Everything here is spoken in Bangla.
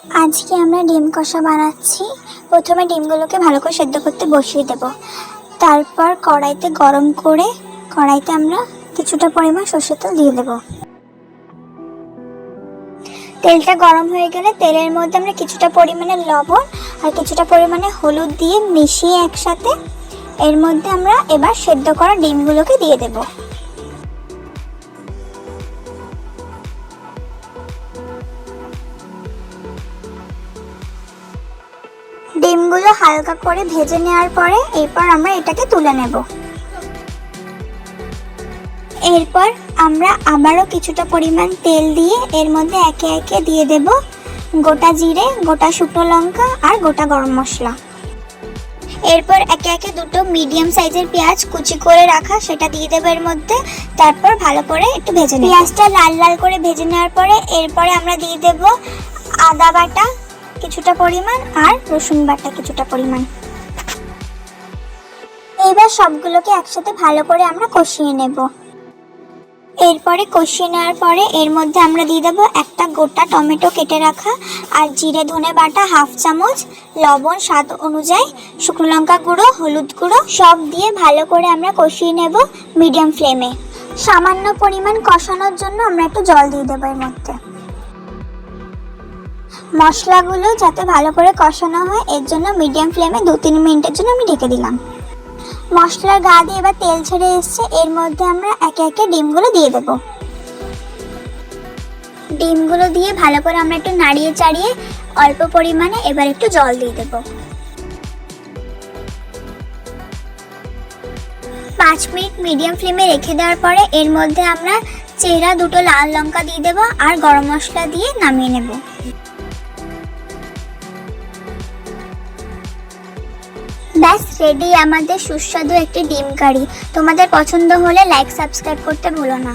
আজকে আমরা ডিম কষা বানাচ্ছি। প্রথমে ডিমগুলোকে ভালো করে সেদ্ধ করতে বসিয়ে দেব। তারপর কড়াইতে গরম করে কড়াইতে আমরা কিছুটা পরিমাণ সরষের তেল দিয়ে দেব। তেলটা গরম হয়ে গেলে তেলের মধ্যে আমরা কিছুটা পরিমাণে লবণ আর কিছুটা পরিমাণে হলুদ দিয়ে মিশিয়ে একসাথে এর মধ্যে আমরা এবার সেদ্ধ করা ডিমগুলোকে দিয়ে দেব। ডিমগুলো হালকা করে ভেজে নেওয়ার পরে এরপর আমরা এটাকে তুলে নেব। এরপর আমরা আবারও কিছুটা পরিমাণ তেল দিয়ে এর মধ্যে একে একে দিয়ে দেব গোটা জিরে, গোটা শুকনো লঙ্কা আর গোটা গরম মশলা। এরপর একে একে দুটো মিডিয়াম সাইজের পেঁয়াজ কুচি করে রাখা সেটা দিয়ে দেবো এর মধ্যে। তারপর ভালো করে একটু ভেজে নেব। পেঁয়াজটা লাল লাল করে ভেজে নেওয়ার পরে এরপরে আমরা দিয়ে দেব আদা বাটা কিছুটা পরিমাণ আর রসুন বাটা কিছুটা পরিমাণ। এবার সবগুলোকে একসাথে ভালো করে আমরা কষিয়ে নেব। এরপরে কষিয়ে নেওয়ার পরে এর মধ্যে আমরা দিয়ে দেবো একটা গোটা টমেটো কেটে রাখা আর জিরে ধনে বাটা হাফ চামচ, লবণ স্বাদ অনুযায়ী, শুকনো লঙ্কা গুঁড়ো, হলুদ গুঁড়ো সব দিয়ে ভালো করে আমরা কষিয়ে নেব মিডিয়াম ফ্লেমে। সামান্য পরিমাণ কষানোর জন্য আমরা একটু জল দিয়ে দেবো এর মধ্যে। মশলাগুলো যাতে ভালো করে কষানো হয় এর জন্য মিডিয়াম ফ্লেমে 2-3 মিনিটের জন্য আমি ঢেকে দিলাম। মশলার গা দিয়ে এবার তেল ছেড়ে এসছে, এর মধ্যে আমরা একে একে ডিমগুলো দিয়ে দেব। ডিমগুলো দিয়ে ভালো করে আমরা একটু নাড়িয়ে চাড়িয়ে অল্প পরিমাণে এবার একটু জল দিয়ে দেব। 5 মিনিট মিডিয়াম ফ্লেমে রেখে দেওয়ার পরে এর মধ্যে আমরা চেরা দুটো লাল লঙ্কা দিয়ে দেব আর গরম মশলা দিয়ে নামিয়ে নেব। ব্যাস রেডি আমাদের সুস্বাদু একটি ডিম কারি। তোমাদের পছন্দ হলে লাইক সাবস্ক্রাইব করতে ভুলো না।